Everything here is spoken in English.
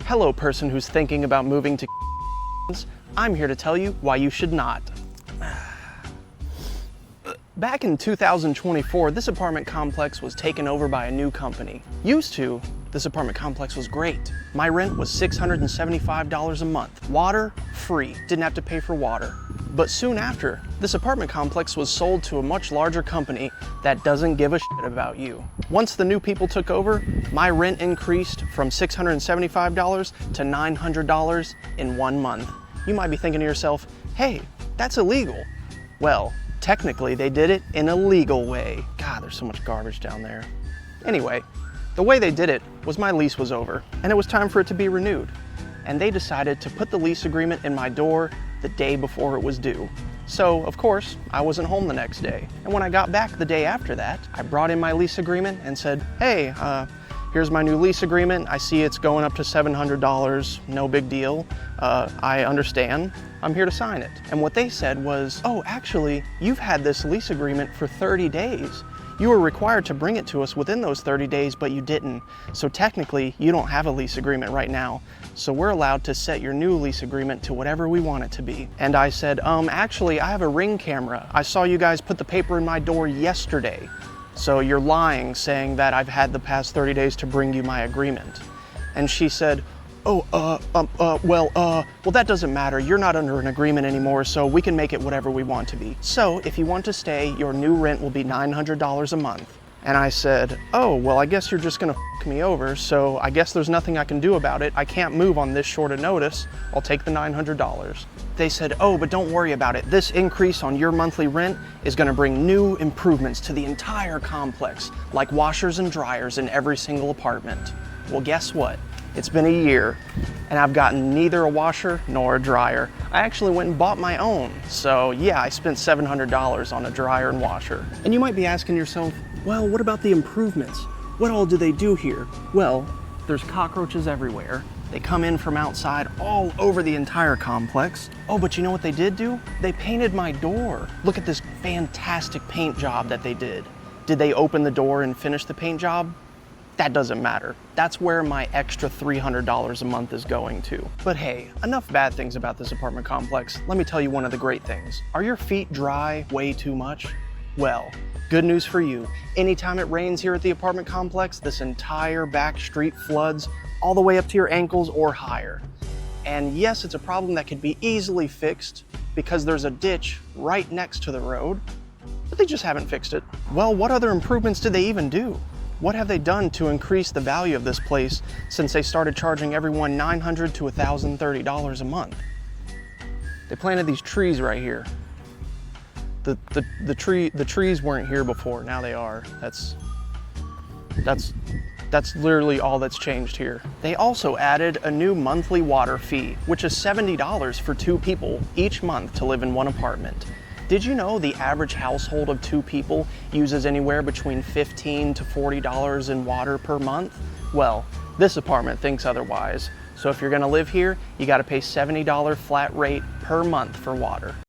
Hello, person who's thinking about moving to I'm here to tell you why you should not. Back in 2024, this apartment complex was taken over by a new company. Used to, this apartment complex was great. My rent was $675 a month. Water, free. Didn't have to pay for water. But soon after, this apartment complex was sold to a much larger company that doesn't give a shit about you. Once the new people took over, my rent increased from $675 to $900 in 1 month. You might be thinking to yourself, hey, that's illegal. Well, technically they did it in a legal way. God, there's so much garbage down there. Anyway, the way they did it was my lease was over and it was time for it to be renewed. And they decided to put the lease agreement in my door the day before it was due. So, of course, I wasn't home the next day. And when I got back the day after that, I brought in my lease agreement and said, hey, here's my new lease agreement. I see it's going up to $700, no big deal. I understand, I'm here to sign it. And what they said was, oh, actually, you've had this lease agreement for 30 days. You were required to bring it to us within those 30 days, but you didn't. So technically, you don't have a lease agreement right now. So we're allowed to set your new lease agreement to whatever we want it to be. And I said, actually, I have a Ring camera. I saw you guys put the paper in my door yesterday. So you're lying, saying that I've had the past 30 days to bring you my agreement. And she said, well, that doesn't matter. You're not under an agreement anymore, so we can make it whatever we want to be. So if you want to stay, your new rent will be $900 a month. And I said, oh, well, I guess you're just gonna f me over, so I guess there's nothing I can do about it. I can't move on this short a notice. I'll take the $900. They said, oh, but don't worry about it. This increase on your monthly rent is gonna bring new improvements to the entire complex, like washers and dryers in every single apartment. Well, guess what? It's been a year, and I've gotten neither a washer nor a dryer. I actually went and bought my own. So yeah, I spent $700 on a dryer and washer. And you might be asking yourself, well, what about the improvements? What all do they do here? Well, there's cockroaches everywhere. They come in from outside all over the entire complex. Oh, but you know what they did do? They painted my door. Look at this fantastic paint job that they did. Did they open the door and finish the paint job? That doesn't matter. That's where my extra $300 a month is going to. But hey, enough bad things about this apartment complex. Let me tell you one of the great things. Are your feet dry way too much? Well, good news for you. Anytime it rains here at the apartment complex, this entire back street floods all the way up to your ankles or higher. And yes, it's a problem that could be easily fixed because there's a ditch right next to the road, but they just haven't fixed it. Well, what other improvements did they even do? What have they done to increase the value of this place since they started charging everyone $900 to $1,030 a month? They planted these trees right here. The trees weren't here before, now they are. That's literally all that's changed here. They also added a new monthly water fee, which is $70 for 2 people each month to live in one apartment. Did you know the average household of 2 people uses anywhere between $15 to $40 in water per month? Well, this apartment thinks otherwise. So if you're gonna live here, you gotta pay $70 flat rate per month for water.